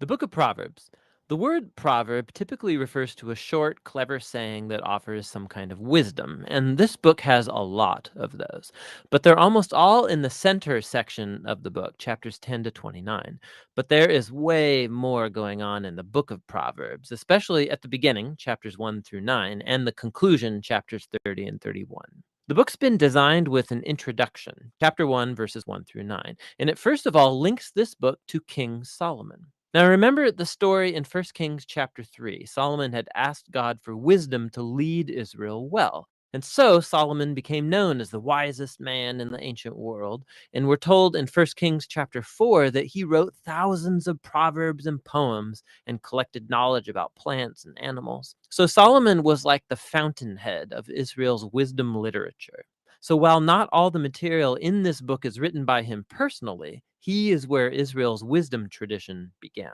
The book of Proverbs. The word proverb typically refers to a short, clever saying that offers some kind of wisdom, and this book has a lot of those. But they're almost all in the center section of the book, chapters 10 to 29. But there is way more going on in the book of Proverbs, especially at the beginning, chapters 1 through 9, and the conclusion, chapters 30 and 31. The book's been designed with an introduction, chapter 1, verses 1 through 9, and it first of all links this book to King Solomon. Now remember the story in 1 Kings chapter 3. Solomon had asked God for wisdom to lead Israel well. And so Solomon became known as the wisest man in the ancient world. And we're told in 1 Kings chapter 4 that he wrote thousands of proverbs and poems and collected knowledge about plants and animals. So Solomon was like the fountainhead of Israel's wisdom literature. So while not all the material in this book is written by him personally, he is where Israel's wisdom tradition began.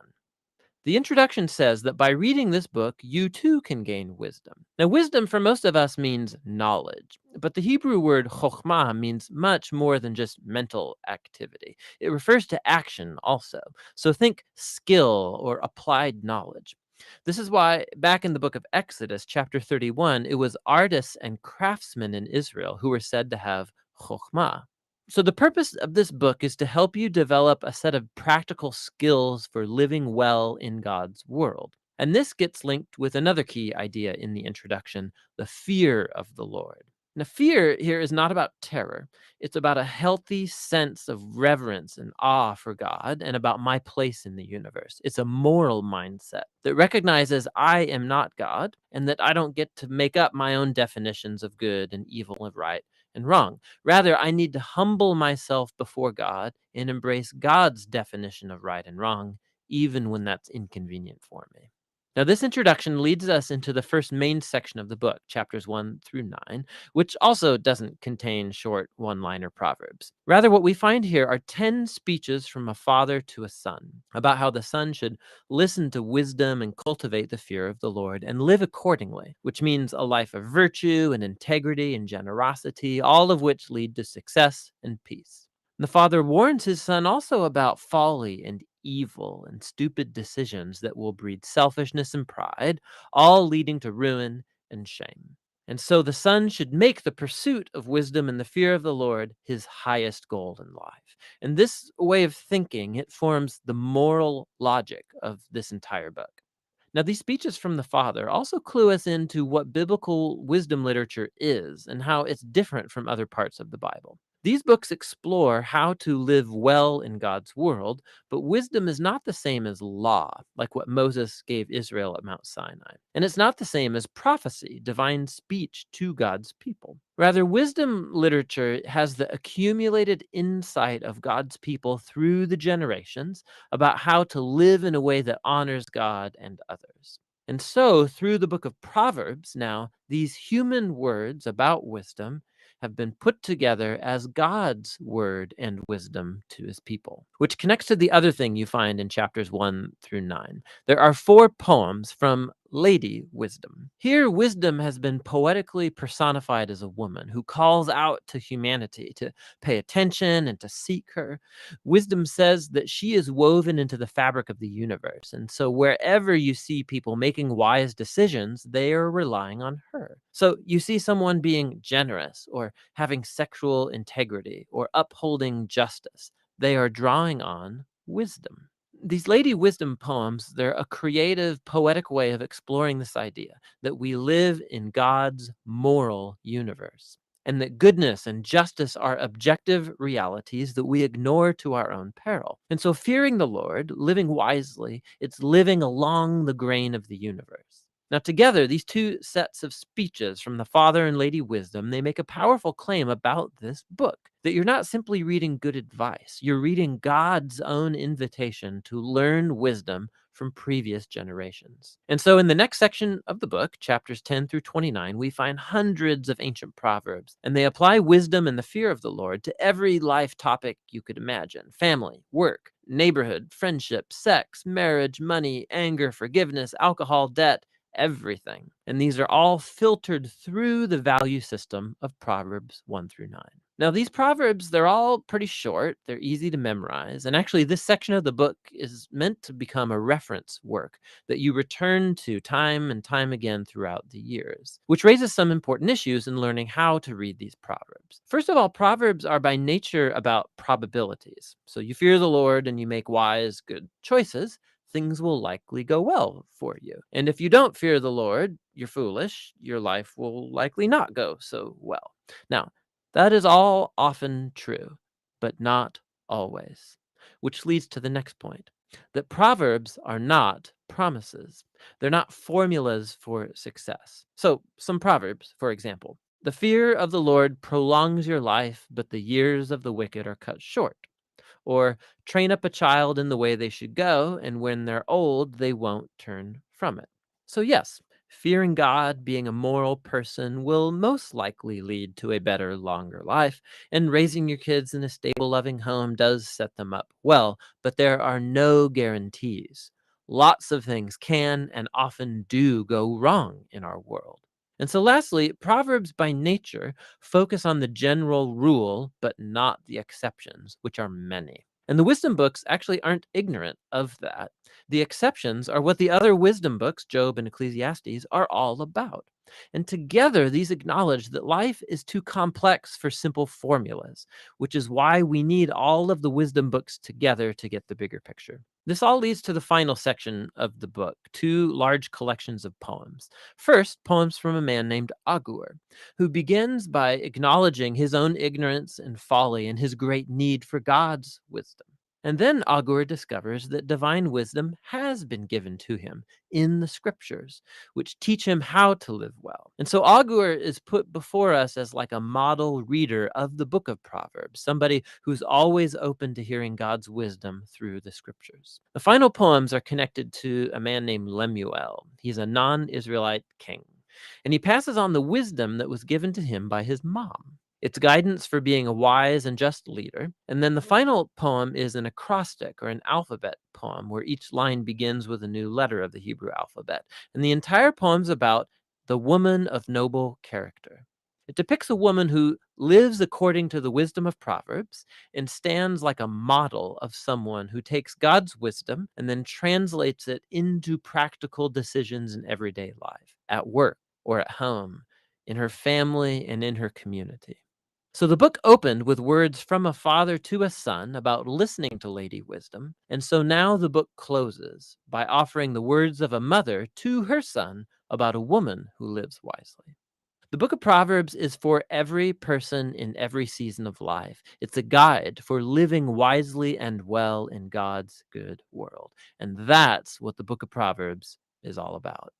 The introduction says that by reading this book, you too can gain wisdom. Now, wisdom for most of us means knowledge, but the Hebrew word chokhmah means much more than just mental activity. It refers to action also. So think skill or applied knowledge. This is why back in the book of Exodus, chapter 31, it was artists and craftsmen in Israel who were said to have chokhmah. So, the purpose of this book is to help you develop a set of practical skills for living well in God's world. And this gets linked with another key idea in the introduction, the fear of the Lord. Now, fear here is not about terror. It's about a healthy sense of reverence and awe for God and about my place in the universe. It's a moral mindset that recognizes I am not God and that I don't get to make up my own definitions of good and evil and right and wrong. Rather, I need to humble myself before God and embrace God's definition of right and wrong, even when that's inconvenient for me. Now, this introduction leads us into the first main section of the book, chapters 1 through 9, which also doesn't contain short one-liner proverbs. Rather, what we find here are 10 speeches from a father to a son about how the son should listen to wisdom and cultivate the fear of the Lord and live accordingly, which means a life of virtue and integrity and generosity, all of which lead to success and peace. The father warns his son also about folly and evil and stupid decisions that will breed selfishness and pride, all leading to ruin and shame. And so the son should make the pursuit of wisdom and the fear of the Lord his highest goal in life. And this way of thinking, it forms the moral logic of this entire book. Now, these speeches from the father also clue us into what biblical wisdom literature is and how it's different from other parts of the Bible. These books explore how to live well in God's world, but wisdom is not the same as law, like what Moses gave Israel at Mount Sinai. And it's not the same as prophecy, divine speech to God's people. Rather, wisdom literature has the accumulated insight of God's people through the generations about how to live in a way that honors God and others. And so, through the book of Proverbs, now, these human words about wisdom have been put together as God's word and wisdom to his people, which connects to the other thing you find in chapters 1 through 9. There are 4 poems from Lady Wisdom. Here, wisdom has been poetically personified as a woman who calls out to humanity to pay attention and to seek her. Wisdom says that she is woven into the fabric of the universe, and so wherever you see people making wise decisions, they are relying on her. So you see someone being generous or having sexual integrity or upholding justice. They are drawing on wisdom. These Lady Wisdom poems, they're a creative, poetic way of exploring this idea that we live in God's moral universe and that goodness and justice are objective realities that we ignore to our own peril. And so fearing the Lord, living wisely, it's living along the grain of the universe. Now, together, these 2 sets of speeches from the Father and Lady Wisdom, they make a powerful claim about this book, that you're not simply reading good advice, you're reading God's own invitation to learn wisdom from previous generations. And so in the next section of the book, chapters 10 through 29, we find hundreds of ancient proverbs, and they apply wisdom and the fear of the Lord to every life topic you could imagine: family, work, neighborhood, friendship, sex, marriage, money, anger, forgiveness, alcohol, debt, everything. And these are all filtered through the value system of Proverbs 1 through 9. Now, these proverbs, they're all pretty short, they're easy to memorize, and actually, this section of the book is meant to become a reference work that you return to time and time again throughout the years, which raises some important issues in learning how to read these proverbs. First of all, proverbs are by nature about probabilities. So, you fear the Lord and you make wise, good choices, things will likely go well for you. And if you don't fear the Lord, you're foolish, your life will likely not go so well. Now, that is all often true, but not always. Which leads to the next point, that proverbs are not promises. They're not formulas for success. So, some proverbs, for example, the fear of the Lord prolongs your life, but the years of the wicked are cut short. Or train up a child in the way they should go, and when they're old, they won't turn from it. So, yes, fearing God, being a moral person, will most likely lead to a better, longer life, and raising your kids in a stable, loving home does set them up well, but there are no guarantees. Lots of things can and often do go wrong in our world. And so, lastly, Proverbs by nature focus on the general rule, but not the exceptions, which are many. And the wisdom books actually aren't ignorant of that. The exceptions are what the other wisdom books, Job and Ecclesiastes, are all about. And together, these acknowledge that life is too complex for simple formulas, which is why we need all of the wisdom books together to get the bigger picture. This all leads to the final section of the book, two large collections of poems. First, poems from a man named Agur, who begins by acknowledging his own ignorance and folly and his great need for God's wisdom. And then Agur discovers that divine wisdom has been given to him in the scriptures, which teach him how to live well. And so Agur is put before us as like a model reader of the book of Proverbs, somebody who's always open to hearing God's wisdom through the scriptures. The final poems are connected to a man named Lemuel. He's a non Israelite king, and he passes on the wisdom that was given to him by his mom. It's guidance for being a wise and just leader. And then the final poem is an acrostic or an alphabet poem where each line begins with a new letter of the Hebrew alphabet. And the entire poem's about the woman of noble character. It depicts a woman who lives according to the wisdom of Proverbs and stands like a model of someone who takes God's wisdom and then translates it into practical decisions in everyday life, at work or at home, in her family and in her community. So the book opened with words from a father to a son about listening to Lady Wisdom, and so now the book closes by offering the words of a mother to her son about a woman who lives wisely. The book of Proverbs is for every person in every season of life. It's a guide for living wisely and well in God's good world. And that's what the book of Proverbs is all about.